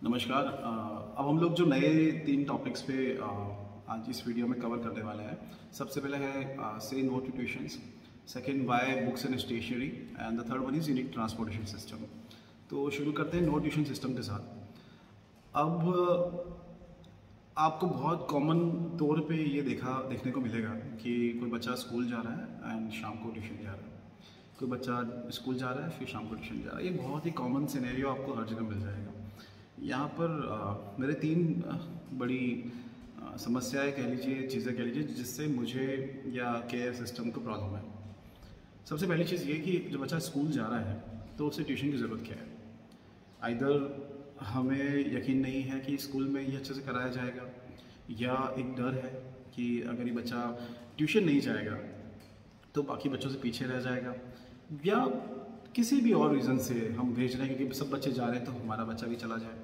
नमस्कार। अब हम लोग जो नए 3 टॉपिक्स पे आज इस वीडियो में कवर करने वाले हैं। सबसे पहले है से no to tuitions, second why books and stationery and the third one is unique transportation system. तो शुरू करते हैं नो ट्यूशन सिस्टम के साथ। अब आपको बहुत कॉमन तौर पे ये देखने को मिलेगा कि कोई बच्चा स्कूल जा रहा है एंड शाम को ट्यूशन जा रहा है, कोई बच्चा स्कूल जा रहा है फिर शाम को ट्यूशन जा रहा है। ये बहुत ही कॉमन सिनेरियो आपको हर जगह मिल जाएगा। यहाँ पर मेरे 3 बड़ी समस्याएं कह लीजिए, चीज़ें कह लीजिए, जिससे मुझे या केयर सिस्टम को प्रॉब्लम है। सबसे पहली चीज़ ये कि जब बच्चा स्कूल जा रहा है तो उसे ट्यूशन की ज़रूरत क्या है। आइदर हमें यकीन नहीं है कि स्कूल में ये अच्छे से कराया जाएगा, या एक डर है कि अगर ये बच्चा ट्यूशन नहीं जाएगा तो बाकी बच्चों से पीछे रह जाएगा, या किसी भी और रीज़न से हम भेज रहे हैं क्योंकि सब बच्चे जा रहे हैं तो हमारा बच्चा भी चला जाए।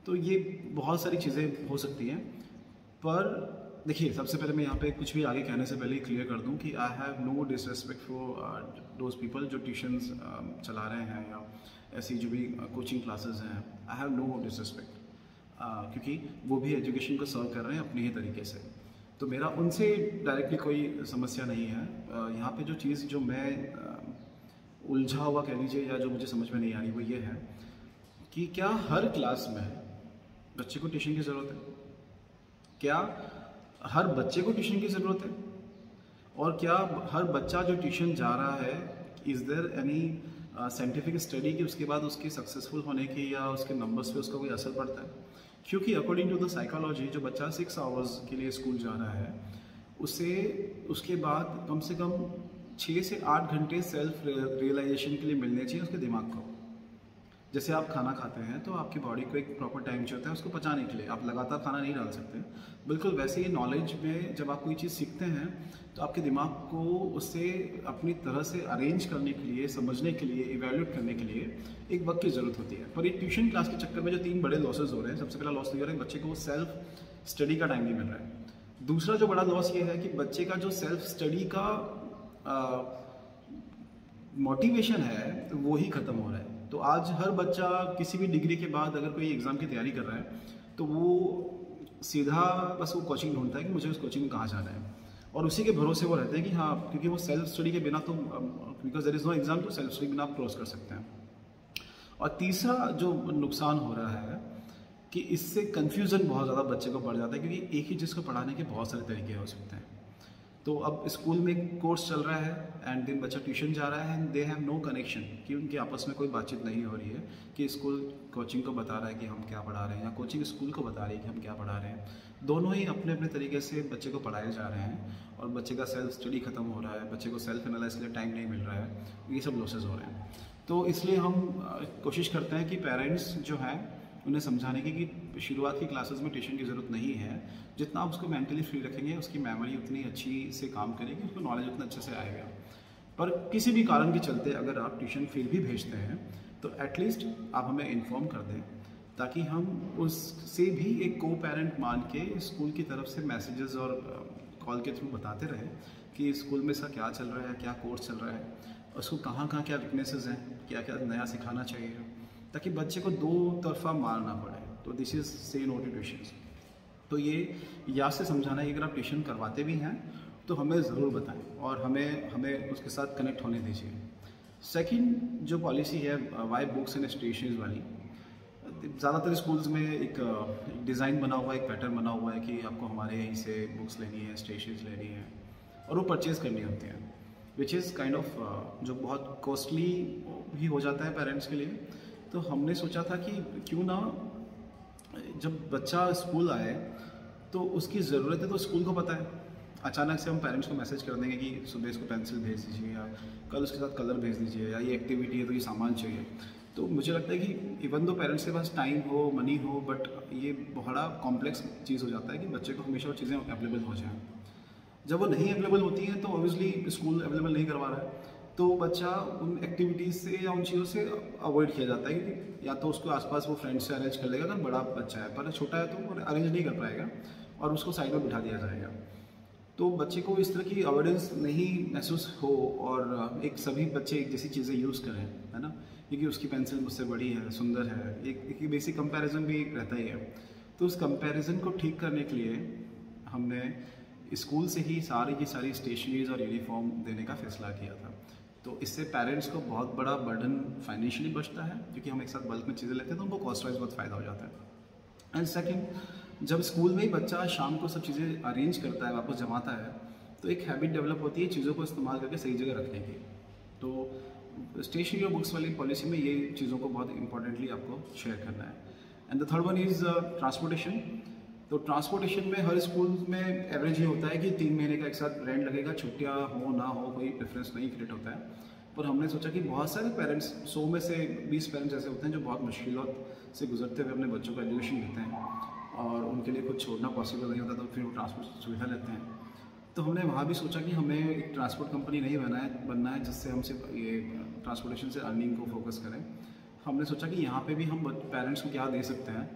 तो ये बहुत सारी चीज़ें हो सकती हैं। पर देखिए, सबसे पहले मैं यहाँ पे कुछ भी आगे कहने से पहले ही क्लियर कर दूँ कि I have no disrespect for those people जो ट्यूशन्स चला रहे हैं या ऐसी जो भी कोचिंग क्लासेस हैं। आई हैव नो डिसरेस्पेक्ट, क्योंकि वो भी एजुकेशन को सर्व कर रहे हैं अपने ही तरीके से। तो मेरा उनसे डायरेक्टली कोई समस्या नहीं है। यहाँ पे जो चीज़ जो मैं उलझा हुआ कह लीजिए या जो मुझे समझ में नहीं आ रही वो ये है कि क्या हर क्लास में बच्चे को ट्यूशन की ज़रूरत है? क्या हर बच्चे को ट्यूशन की ज़रूरत है? और क्या हर बच्चा जो ट्यूशन जा रहा है, is there any scientific study कि उसके बाद उसके सक्सेसफुल होने की या उसके नंबर्स पे उसका कोई असर पड़ता है? क्योंकि अकॉर्डिंग टू द साइकोलॉजी जो बच्चा 6 आवर्स के लिए स्कूल जा रहा है उसे उसके बाद कम से कम 6 से 8 घंटे सेल्फ रियलाइजेशन के लिए मिलने चाहिए उसके दिमाग को। जैसे आप खाना खाते हैं तो आपकी बॉडी को एक प्रॉपर टाइम चाहिए होता है उसको पचाने के लिए, आप लगातार खाना नहीं डाल सकते। बिल्कुल वैसे ही नॉलेज में जब आप कोई चीज़ सीखते हैं तो आपके दिमाग को उससे अपनी तरह से अरेंज करने के लिए, समझने के लिए, इवेल्यूएट करने के लिए एक वक्त की ज़रूरत होती है। पर ये ट्यूशन क्लास के चक्कर में जो 3 बड़े लॉसेज हो रहे हैं, सबसे पहला लॉस ये हो रहा है बच्चे को सेल्फ स्टडी का टाइम नहीं मिल रहा है। दूसरा जो बड़ा लॉस ये है कि बच्चे का जो सेल्फ स्टडी का मोटिवेशन है वो ही ख़त्म हो रहा है। तो आज हर बच्चा किसी भी डिग्री के बाद अगर कोई एग्ज़ाम की तैयारी कर रहा है तो वो सीधा बस वो कोचिंग ढूंढता है कि मुझे उस कोचिंग में कहाँ जाना है, और उसी के भरोसे वो रहते हैं कि हाँ, क्योंकि वो सेल्फ स्टडी के बिना तो because there is no exam, तो सेल्फ स्टडी के बिना आप क्रॉस कर सकते हैं। और तीसरा जो नुकसान हो रहा है कि इससे कन्फ्यूज़न बहुत ज़्यादा बच्चे को बढ़ जाता है, क्योंकि एक ही चीज़ को पढ़ाने के बहुत सारे तरीके हो सकते हैं। तो अब स्कूल में कोर्स चल रहा है एंड देन बच्चा ट्यूशन जा रहा है and they have no connection, कि उनके आपस में कोई बातचीत नहीं हो रही है कि स्कूल कोचिंग को बता रहा है कि हम क्या पढ़ा रहे हैं या कोचिंग स्कूल को बता रही है कि हम क्या पढ़ा रहे हैं। दोनों ही अपने अपने तरीके से बच्चे को पढ़ाए जा रहे हैं और बच्चे का सेल्फ स्टडी खत्म हो रहा है, बच्चे को सेल्फ एनालाइज के लिए टाइम नहीं मिल रहा है। ये सब लॉसेज हो रहे हैं। तो इसलिए हम कोशिश करते हैं कि पेरेंट्स जो हैं उन्हें समझाने की कि शुरुआत की क्लासेस में ट्यूशन की ज़रूरत नहीं है। जितना आप उसको मेंटली फ्री रखेंगे उसकी मेमोरी उतनी अच्छी से काम करेगी, उसको नॉलेज उतना अच्छे से आएगा। पर किसी भी कारण के चलते अगर आप ट्यूशन फिर भी भेजते हैं तो एटलीस्ट आप हमें इन्फॉर्म कर दें, ताकि हम उससे भी एक को पेरेंट मान के स्कूल की तरफ से मैसेजेस और कॉल के थ्रू बताते रहें कि स्कूल में इसका क्या चल रहा है, क्या कोर्स चल रहा है, उसको कहाँ कहाँ क्या वीकनेसेस हैं, क्या क्या नया सिखाना चाहिए, ताकि बच्चे को 2 तरफा मार ना पड़े। तो दिस इज़ से नो टू ट्यूशंस। तो ये याद से समझाना है कि अगर आप ट्यूशन करवाते भी हैं तो हमें ज़रूर बताएं और हमें उसके साथ कनेक्ट होने दीजिए। सेकंड जो पॉलिसी है वाई बुक्स एंड स्टेशनरी वाली, ज़्यादातर स्कूल्स में एक डिज़ाइन बना हुआ है, एक पैटर्न बना हुआ है कि आपको हमारे यहीं से बुक्स लेनी है, स्टेशनरीज लेनी है और वो परचेज़ करनी होती हैं, विच इज़ काइंड ऑफ जो बहुत कॉस्टली भी हो जाता है पेरेंट्स के लिए। तो हमने सोचा था कि क्यों ना जब बच्चा स्कूल आए तो उसकी ज़रूरत है तो स्कूल को पता है। अचानक से हम पेरेंट्स को मैसेज कर देंगे कि सुबह इसको पेंसिल भेज दीजिए या कल उसके साथ कलर भेज दीजिए या ये एक्टिविटी है तो ये सामान चाहिए। तो मुझे लगता है कि इवन दो पेरेंट्स के पास टाइम हो, मनी हो, बट ये बड़ा कॉम्प्लेक्स चीज़ हो जाता है कि बच्चे को हमेशा वो चीज़ें अवेलेबल हो जाएँ। जब वो नहीं अवेलेबल होती हैं तो ऑब्वियसली स्कूल अवेलेबल नहीं करवा रहा है तो बच्चा उन एक्टिविटीज़ से या उन चीज़ों से अवॉइड किया जाता है कि या तो उसको आसपास वो फ्रेंड्स से अरेंज कर लेगा अगर बड़ा बच्चा है, पर छोटा है तो वो अरेंज नहीं कर पाएगा और उसको साइड में बिठा दिया जाएगा। तो बच्चे को इस तरह की अवेयरनेस नहीं महसूस हो और एक सभी बच्चे एक जैसी चीज़ें यूज़ करें, है ना, क्योंकि उसकी पेंसिल मुझसे बड़ी है, सुंदर है, एक बेसिक कंपैरिजन भी रहता ही है। तो उस कंपैरिजन को ठीक करने के लिए हमने स्कूल से ही सारी की सारी स्टेशनरीज और यूनिफॉर्म देने का फैसला किया था। तो इससे पेरेंट्स को बहुत बड़ा बर्डन फाइनेंशियली बचता है, क्योंकि हम एक साथ बल्क में चीज़ें लेते हैं तो उनको कॉस्ट वाइज बहुत फ़ायदा हो जाता है। एंड सेकंड, जब स्कूल में ही बच्चा शाम को सब चीज़ें अरेंज करता है, वापस जमाता है, तो एक हैबिट डेवलप होती है चीज़ों को इस्तेमाल करके सही जगह रखने की। तो स्टेशनरी और बुक्स वाली पॉलिसी में ये चीज़ों को बहुत इंपॉर्टेंटली आपको शेयर करना है। And the third one is transportation. तो ट्रांसपोर्टेशन में हर स्कूल में एवरेज ये होता है कि 3 महीने का एक साथ रेंट लगेगा, छुट्टियाँ हो ना हो कोई डिफरेंस नहीं क्रिएट होता है। पर हमने सोचा कि बहुत सारे पेरेंट्स, 100 में से 20 पेरेंट्स ऐसे होते हैं जो बहुत मुश्किलों से गुजरते हुए अपने बच्चों को एजुकेशन देते हैं और उनके लिए कुछ छोड़ना पॉसिबल नहीं होता, तो फिर वो ट्रांसपोर्ट सुविधा लेते हैं। तो हमने वहाँ भी सोचा कि हमें एक ट्रांसपोर्ट कंपनी नहीं बनना है जिससे हम सिर्फ ये ट्रांसपोर्टेशन से अर्निंग को फोकस करें। हमने सोचा कि यहाँ पे भी हम पेरेंट्स को क्या दे सकते हैं।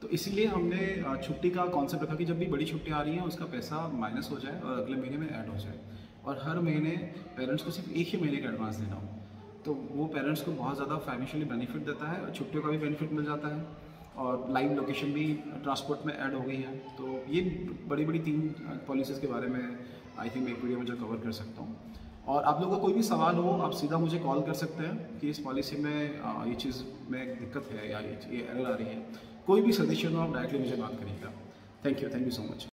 तो इसीलिए हमने छुट्टी का कॉन्सेप्ट रखा कि जब भी बड़ी छुट्टियाँ आ रही हैं उसका पैसा माइनस हो जाए और अगले महीने में ऐड हो जाए, और हर महीने पेरेंट्स को सिर्फ एक ही महीने का एडवांस देना हो। तो वो पेरेंट्स को बहुत ज़्यादा फाइनेंशियली बेनिफिट देता है और छुट्टियों का भी बेनिफिट मिल जाता है, और लाइव लोकेशन भी ट्रांसपोर्ट में ऐड हो गई है। तो ये बड़ी बड़ी 3 पॉलिसीज़ के बारे में आई थिंक मैं एक वीडियो में जो कवर कर सकता हूँ। और आप लोगों का कोई भी सवाल हो, आप सीधा मुझे कॉल कर सकते हैं कि इस पॉलिसी में ये चीज़ में दिक्कत है या ये एरर आ रही है। कोई भी सजेशन हो आप डायरेक्टली मुझे बात करिएगा। Thank you so much.